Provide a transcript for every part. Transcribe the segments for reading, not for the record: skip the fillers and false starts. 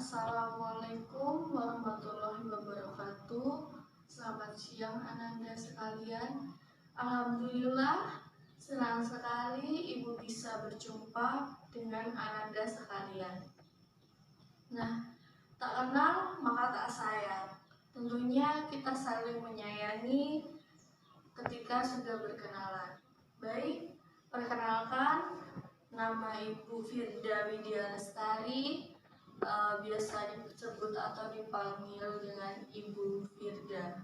Assalamualaikum warahmatullahi wabarakatuh. Selamat siang Ananda sekalian. Alhamdulillah, senang sekali Ibu bisa berjumpa dengan Ananda sekalian. Nah, tak kenal maka tak sayang. Tentunya kita saling menyayangi ketika sudah berkenalan. Baik, perkenalkan, nama Ibu Firda Widya Lestari, biasa disebut atau dipanggil dengan Ibu Firda.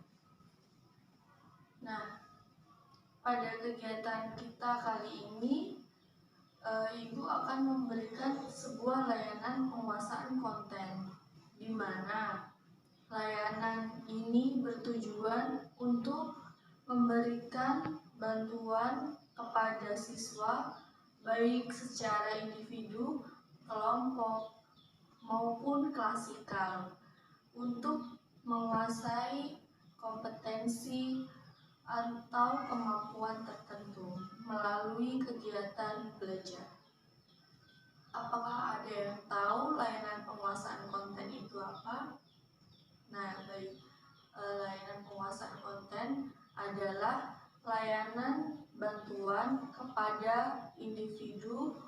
Nah, pada kegiatan kita kali ini, Ibu akan memberikan sebuah layanan penguasaan konten, di mana layanan ini bertujuan untuk memberikan bantuan kepada siswa baik secara individu, kelompok, maupun klasikal untuk menguasai kompetensi atau kemampuan tertentu melalui kegiatan belajar. Apakah ada yang tahu layanan penguasaan konten itu apa? Nah, baik. Layanan penguasaan konten adalah layanan bantuan kepada individu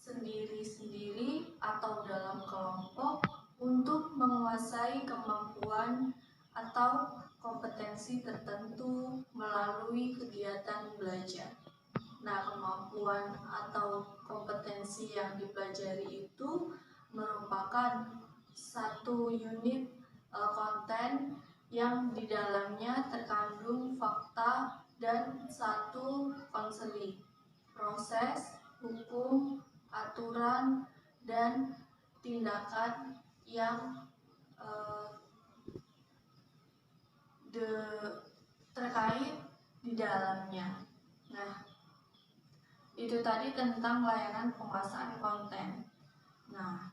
sendiri-sendiri atau dalam kelompok untuk menguasai kemampuan atau kompetensi tertentu melalui kegiatan belajar. Nah, kemampuan atau kompetensi yang dipelajari itu merupakan satu unit konten yang di dalamnya terkandung fakta dan satu konseli, proses, hukum, aturan, dan tindakan yang terkait di dalamnya. Nah, itu tadi tentang layanan penguasaan konten. Nah,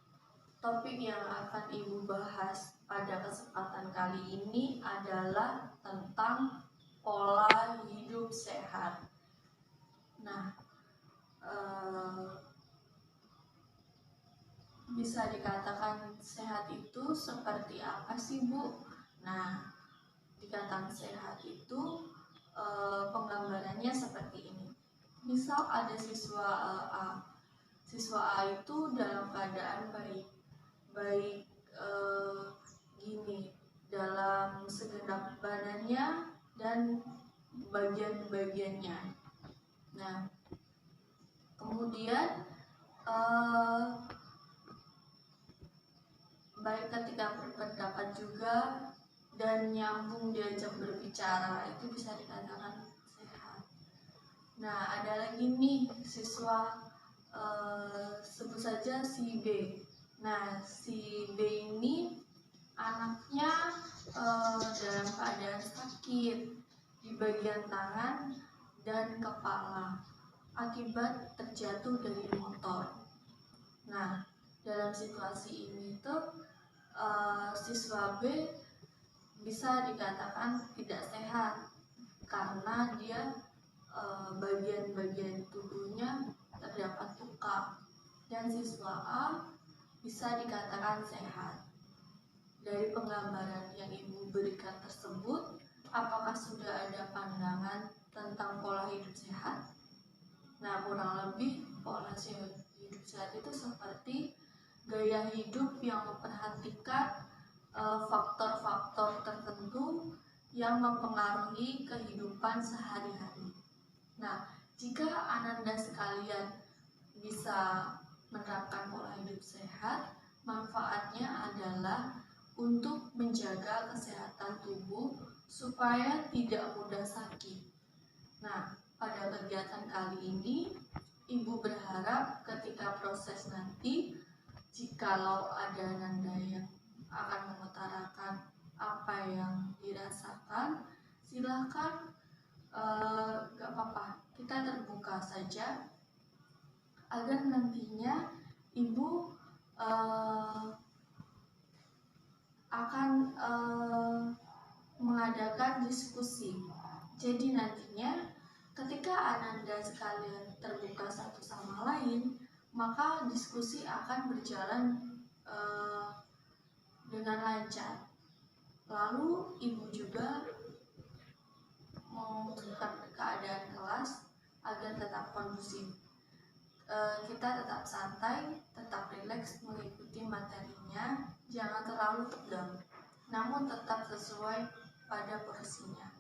topik yang akan Ibu bahas pada kesempatan kali ini adalah tentang pola hidup sehat. Nah, bisa dikatakan sehat itu seperti apa sih, Bu? Nah, dikatakan sehat itu penggambarannya seperti ini. Misal ada siswa A. Siswa A itu dalam keadaan baik gini, dalam segenap badannya dan bagian-bagiannya. Nah, kemudian baik ketika berpendapat juga dan nyambung diajak berbicara, itu bisa dikatakan sehat. Nah, ada lagi nih siswa, sebut saja si B. Nah, si B ini anaknya dalam keadaan sakit di bagian tangan dan kepala akibat terjatuh dari motor. Nah, dalam situasi ini tuh siswa B bisa dikatakan tidak sehat karena dia bagian-bagian tubuhnya terdapat luka, dan siswa A bisa dikatakan sehat. Dari penggambaran yang Ibu berikan tersebut, apakah sudah ada pandangan tentang pola hidup sehat? Nah, kurang lebih pola hidup sehat itu seperti gaya hidup yang memperhatikan faktor-faktor tertentu yang mempengaruhi kehidupan sehari-hari. Nah, jika Ananda sekalian bisa menerapkan pola hidup sehat, manfaatnya adalah untuk menjaga kesehatan tubuh supaya tidak mudah sakit. Nah, pada kegiatan kali ini, Ibu berharap ketika proses nanti, jikalau ada Ananda yang akan mengutarakan apa yang dirasakan, silakan, gak apa-apa, kita terbuka saja agar nantinya Ibu akan mengadakan diskusi. Jadi nantinya ketika Ananda sekalian terbuka satu sama lain, maka diskusi akan berjalan lancar. Lalu ibu juga mengusulkan keadaan kelas agar tetap kondusif. Kita tetap santai, tetap rileks mengikuti materinya, jangan terlalu tegang, namun tetap sesuai pada porsinya.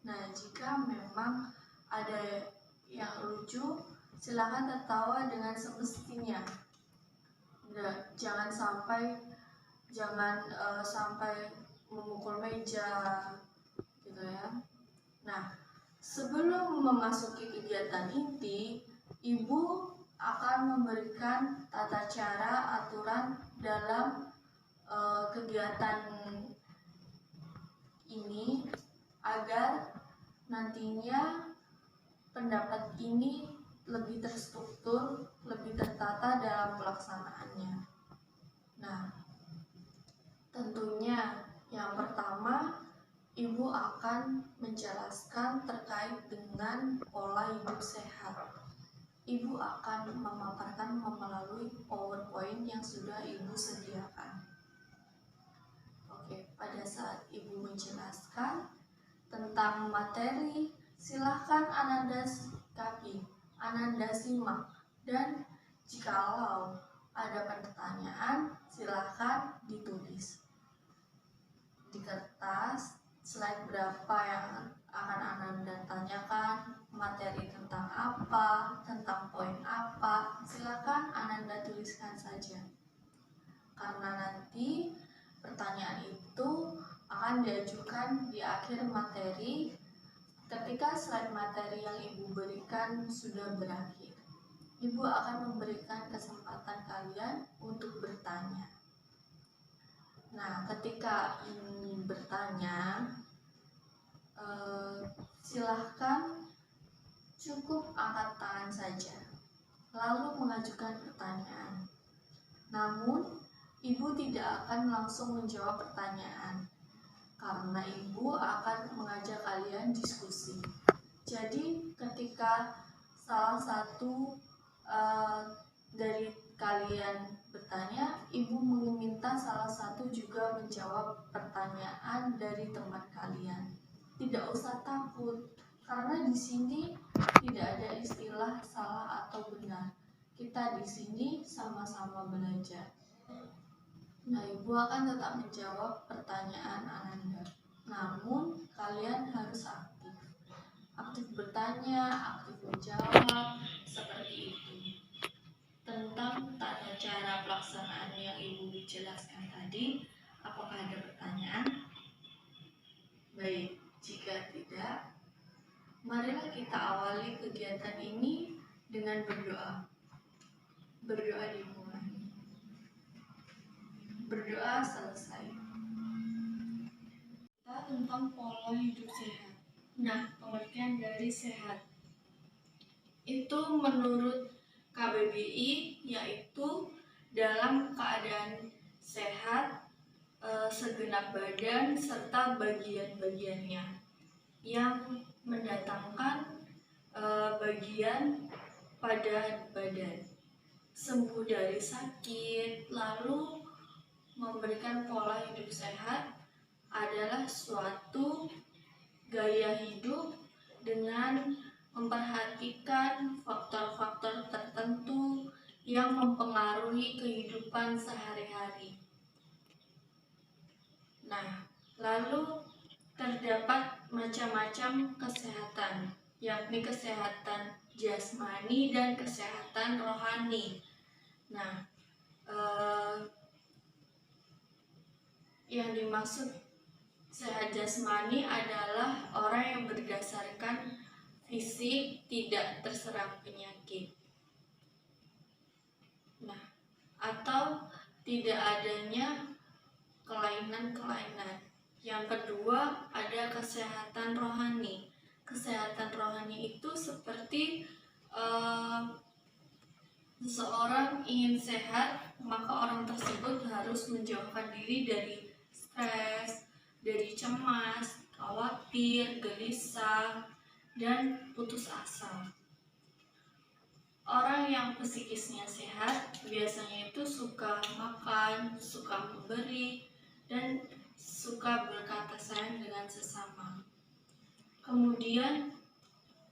Nah, jika memang ada yang lucu, silakan tertawa dengan semestinya. Jangan sampai memukul meja gitu ya. Nah, sebelum memasuki kegiatan inti, ibu akan memberikan tata cara aturan dalam kegiatan ini agar nantinya pendapat ini lebih terstruktur, lebih tertata dalam pelaksanaannya. Nah, tentunya yang pertama, ibu akan menjelaskan terkait dengan pola hidup sehat. Ibu akan memaparkan melalui PowerPoint yang sudah ibu sediakan. Oke, pada saat ibu menjelaskan tentang materi, silahkan Ananda sikapi, Ananda simak, dan jikalau ada pertanyaan, silahkan ditulis di kertas. Slide berapa yang akan Ananda tanyakan, materi tentang apa, tentang poin apa, silakan Ananda tuliskan saja. Karena nanti pertanyaan itu akan diajukan di akhir materi ketika slide materi yang ibu berikan sudah berakhir. Ibu akan memberikan kesempatan kalian untuk bertanya. Nah, ketika ingin bertanya, silahkan cukup angkat tangan saja, lalu mengajukan pertanyaan. Namun, ibu tidak akan langsung menjawab pertanyaan, karena ibu akan mengajak kalian diskusi. Jadi, ketika salah satu dari kalian bertanya, ibu meminta salah satu juga menjawab pertanyaan dari teman kalian. Tidak usah takut, karena di sini tidak ada istilah salah atau benar. Kita di sini sama-sama belajar. Nah, ibu akan tetap menjawab pertanyaan Ananda. Namun, kalian harus aktif. Aktif bertanya, aktif menjawab, seperti itu. Tentang tata cara pelaksanaan yang ibu jelaskan tadi, apakah ada pertanyaan? Baik, jika tidak, marilah kita awali kegiatan ini dengan berdoa. Berdoa dimulai. Berdoa selesai. Kita tentang pola hidup sehat. Nah, pengertian dari sehat itu menurut KBBI yaitu dalam keadaan sehat segenap badan serta bagian-bagiannya, yang mendatangkan bagian pada badan, sembuh dari sakit. Lalu memberikan pola hidup sehat adalah suatu gaya hidup dengan memperhatikan faktor-faktor tertentu yang mempengaruhi kehidupan sehari-hari. Nah, lalu terdapat macam-macam kesehatan, yakni kesehatan jasmani dan kesehatan rohani. Nah, yang dimaksud sehat jasmani adalah orang yang berdasarkan fisik tidak terserang penyakit. Nah, atau tidak adanya kelainan-kelainan. Yang kedua, ada kesehatan rohani. Kesehatan rohani itu seperti seseorang ingin sehat, maka orang tersebut harus menjauhkan diri dari stres, dari cemas, khawatir, gelisah, dan putus asa. Orang yang psikisnya sehat biasanya itu suka makan, suka memberi, dan suka berkata sayang dengan sesama. Kemudian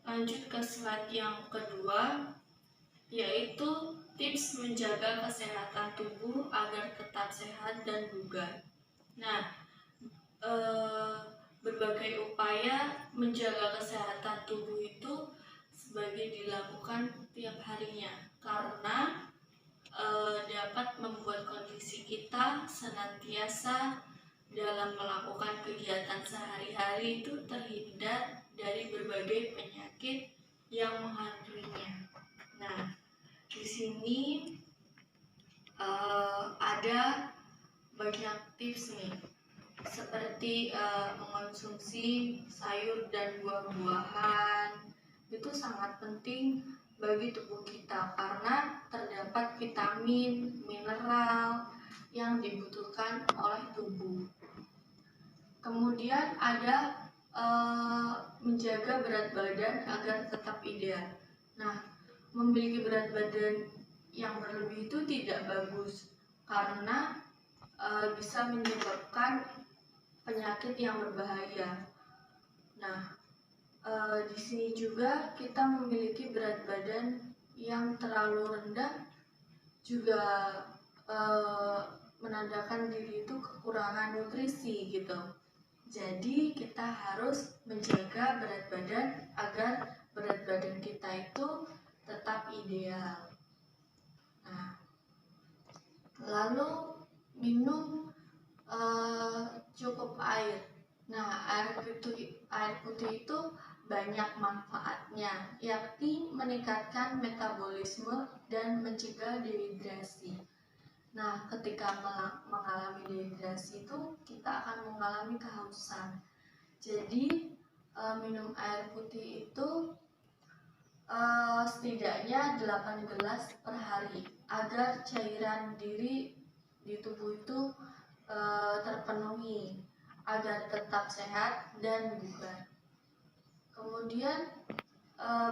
lanjut ke slide yang kedua, yaitu tips menjaga kesehatan tubuh agar tetap sehat dan bugar. Nah, berbagai upaya menjaga kesehatan tubuh itu sebagai dilakukan tiap harinya karena dapat membuat kondisi kita senantiasa dalam melakukan kegiatan sehari-hari itu terhindar dari berbagai penyakit yang menghantuinya. Nah, di sini ada banyak tips nih, seperti mengonsumsi sayur dan buah-buahan. Itu sangat penting bagi tubuh kita karena terdapat vitamin, mineral yang dibutuhkan oleh tubuh. Kemudian ada menjaga berat badan agar tetap ideal. Nah, memiliki berat badan yang berlebih itu tidak bagus karena bisa menyebabkan penyakit yang berbahaya. Nah, di sini juga kita memiliki berat badan yang terlalu rendah juga menandakan diri itu kekurangan nutrisi gitu. Jadi kita harus menjaga berat badan agar berat badan kita itu tetap ideal. Nah, lalu minum cukup air. Nah, air putih itu banyak manfaatnya, yakni meningkatkan metabolisme dan mencegah dehidrasi. Nah, ketika mengalami dehidrasi itu kita akan mengalami kehausan. Jadi minum air putih itu setidaknya 8 gelas per hari agar cairan diri di tubuh itu terpenuhi agar tetap sehat dan bugar. Kemudian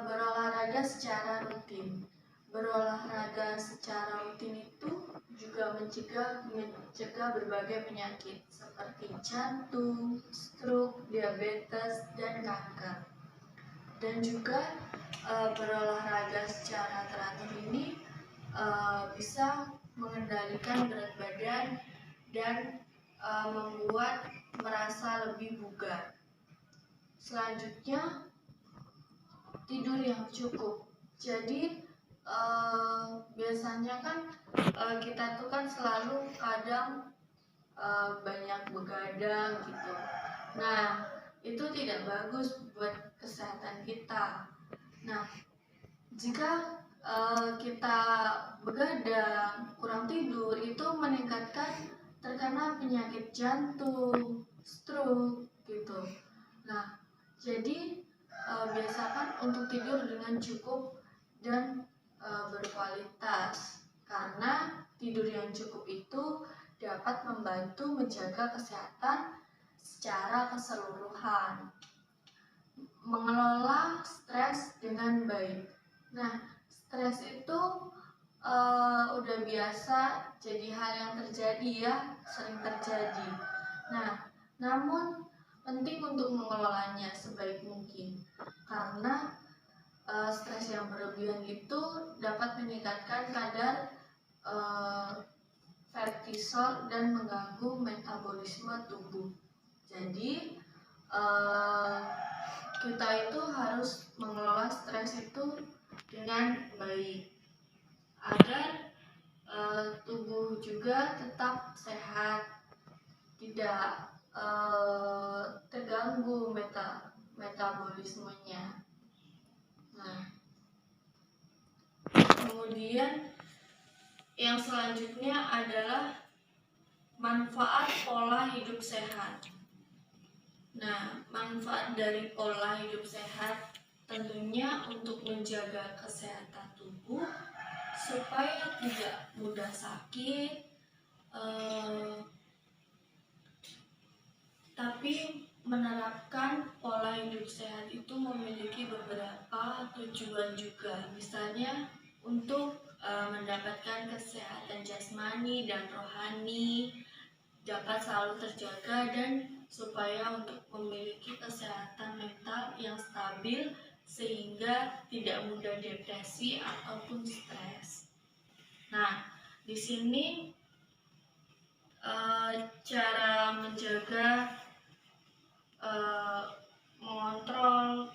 berolahraga secara rutin. Berolahraga secara rutin itu juga mencegah berbagai penyakit seperti jantung, stroke, diabetes, dan kanker. Dan juga berolahraga secara teratur ini bisa mengendalikan berat badan dan membuat merasa lebih bugar. Selanjutnya, tidur yang cukup. Jadi biasanya kan kita tuh kan selalu kadang banyak begadang gitu. Nah, itu tidak bagus buat kesehatan kita. Nah, jika kita begadang, kurang tidur, itu meningkatkan terkena penyakit jantung, stroke gitu. Nah, jadi biasakan untuk tidur dengan cukup dan berkualitas, karena tidur yang cukup itu dapat membantu menjaga kesehatan secara keseluruhan. Mengelola stres dengan baik. Nah, stres itu udah biasa jadi hal yang terjadi ya, sering terjadi. Nah, namun penting untuk mengelolanya sebaik mungkin karena stres yang berlebihan itu dapat meningkatkan kadar kortisol dan mengganggu metabolisme tubuh. Jadi kita itu harus mengelola stres itu dengan baik agar tubuh juga tetap sehat, tidak terganggu metabolismenya. Nah, kemudian yang selanjutnya adalah manfaat pola hidup sehat. Nah, manfaat dari pola hidup sehat tentunya untuk menjaga kesehatan tubuh supaya tidak mudah sakit, tapi menerapkan pola hidup sehat itu memiliki beberapa tujuan juga. Misalnya untuk mendapatkan kesehatan jasmani dan rohani, dapat selalu terjaga dan supaya untuk memiliki kesehatan mental yang stabil sehingga tidak mudah depresi ataupun stres. Nah, di sini cara menjaga mengontrol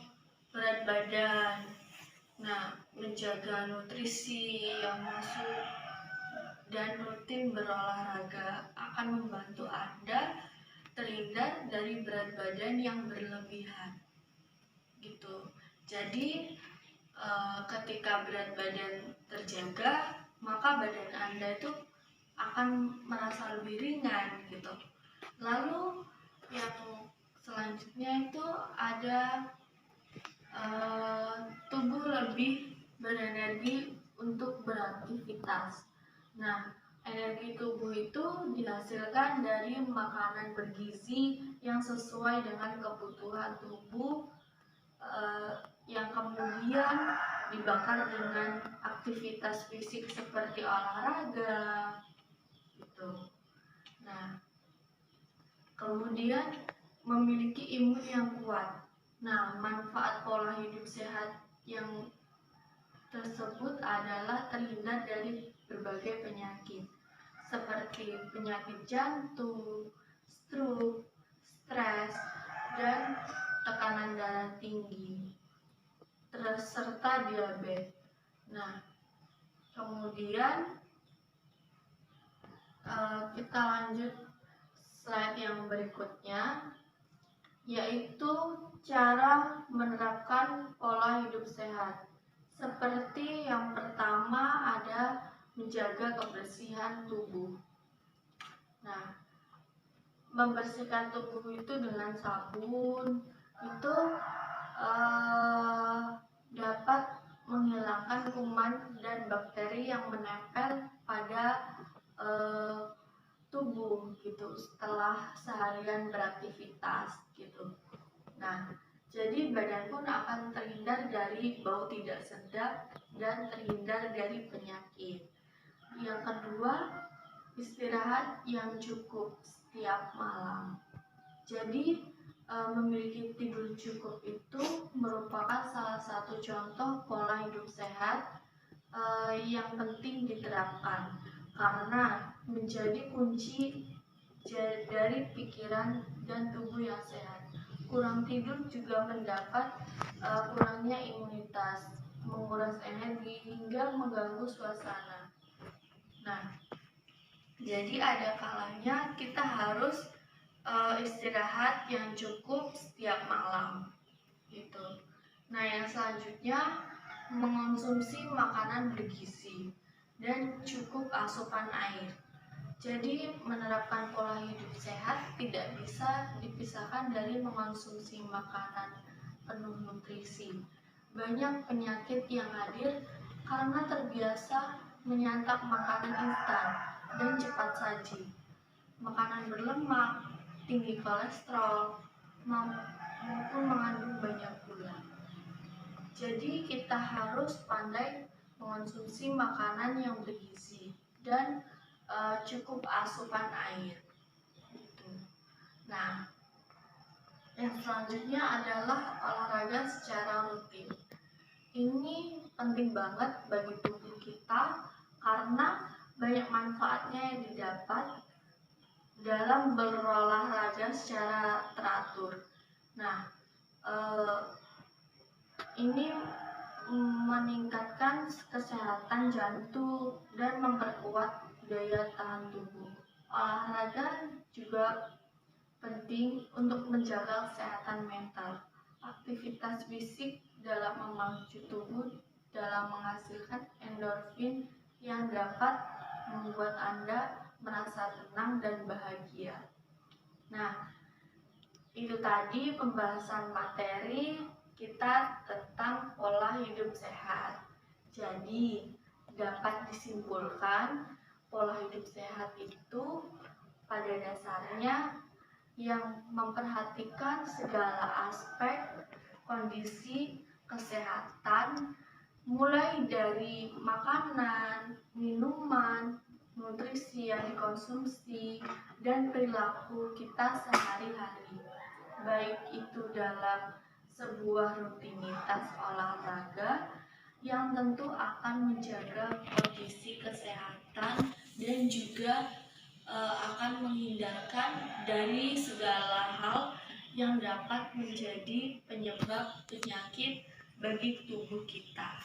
berat badan, nah menjaga nutrisi yang masuk dan rutin berolahraga akan membantu Anda terhindar dari berat badan yang berlebihan gitu. Jadi ketika berat badan terjaga, maka badan Anda itu akan merasa lebih ringan gitu. Lalu yang selanjutnya itu ada tubuh lebih berenergi untuk beraktivitas. Nah, energi tubuh itu dihasilkan dari makanan bergizi yang sesuai dengan kebutuhan tubuh yang kemudian dibakar dengan aktivitas fisik seperti olahraga gitu. Nah, kemudian memiliki imun yang kuat. Nah, manfaat pola hidup sehat yang tersebut adalah terhindar dari berbagai penyakit seperti penyakit jantung, stroke, stres, dan tekanan darah tinggi, serta diabetes. Nah, kemudian kita lanjut slide yang berikutnya, yaitu cara menerapkan pola hidup sehat. Seperti yang pertama ada menjaga kebersihan tubuh. Nah, membersihkan tubuh itu dengan sabun itu dapat menghilangkan kuman dan bakteri yang menempel pada tubuh gitu setelah seharian beraktivitas gitu. Nah, jadi badan pun akan terhindar dari bau tidak sedap dan terhindar dari penyakit. Yang kedua, istirahat yang cukup setiap malam. Jadi memiliki tidur cukup itu merupakan salah satu contoh pola hidup sehat yang penting diterapkan karena menjadi kunci dari pikiran dan tubuh yang sehat. Kurang tidur juga mendapat kurangnya imunitas, menguras energi hingga mengganggu suasana. Nah, jadi ada kalanya kita harus istirahat yang cukup setiap malam gitu. Nah, yang selanjutnya mengonsumsi makanan bergizi dan cukup asupan air. Jadi menerapkan pola hidup sehat tidak bisa dipisahkan dari mengonsumsi makanan penuh nutrisi. Banyak penyakit yang hadir karena terbiasa menyantap makanan instan dan cepat saji. Makanan berlemak, tinggi kolesterol, maupun mengandung banyak gula. Jadi kita harus pandai mengonsumsi makanan yang bergizi dan cukup asupan air. Nah, yang selanjutnya adalah olahraga secara rutin. Ini penting banget bagi tubuh kita karena banyak manfaatnya yang didapat dalam berolahraga secara teratur. Nah, ini meningkatkan kesehatan jantung dan memperkuat daya tahan tubuh. Olahraga juga penting untuk menjaga kesehatan mental. Aktivitas fisik dalam memacu tubuh dalam menghasilkan endorfin yang dapat membuat Anda merasa tenang dan bahagia. Nah, itu tadi pembahasan materi kita tentang pola hidup sehat. Jadi, dapat disimpulkan pola hidup sehat itu pada dasarnya yang memperhatikan segala aspek kondisi kesehatan mulai dari makanan, minuman, nutrisi yang dikonsumsi, dan perilaku kita sehari-hari, baik itu dalam sebuah rutinitas olahraga yang tentu akan menjaga kondisi kesehatan dan juga akan menghindarkan dari segala hal yang dapat menjadi penyebab penyakit bagi tubuh kita.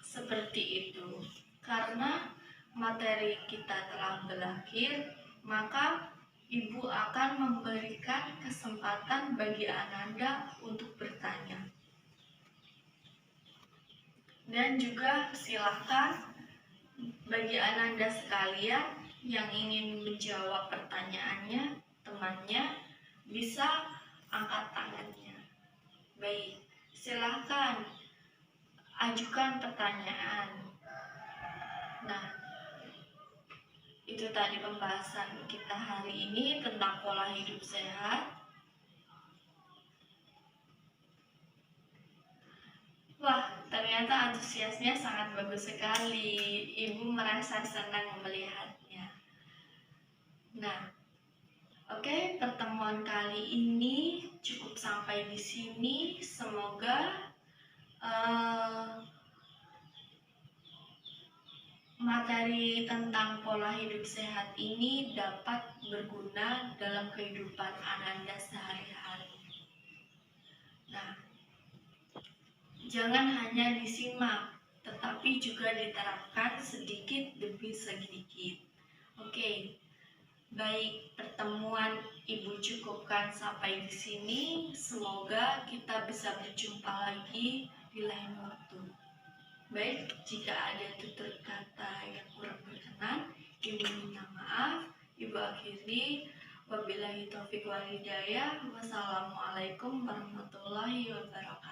Seperti itu. Karena materi kita telah berakhir, maka Ibu akan memberikan kesempatan bagi Ananda untuk bertanya. Dan juga silakan bagi Ananda sekalian yang ingin menjawab pertanyaannya, temannya bisa angkat tangannya. Baik, silakan ajukan pertanyaan. Nah, itu tadi pembahasan kita hari ini tentang pola hidup sehat. Wah, ternyata antusiasnya sangat bagus sekali. Ibu merasa senang melihatnya. Nah, oke, pertemuan kali ini cukup sampai di sini. Semoga materi tentang pola hidup sehat ini dapat berguna dalam kehidupan Ananda sehari-hari. Nah, jangan hanya disimak, tetapi juga diterapkan sedikit demi sedikit. Oke, baik, pertemuan Ibu cukupkan sampai di sini. Semoga kita bisa berjumpa lagi di lain waktu. Baik, jika ada tutur kata yang kurang berkenan, Ibu minta maaf. Ibu akhiri, wabillahi taufiq wal hidayah. Wassalamualaikum warahmatullahi wabarakatuh.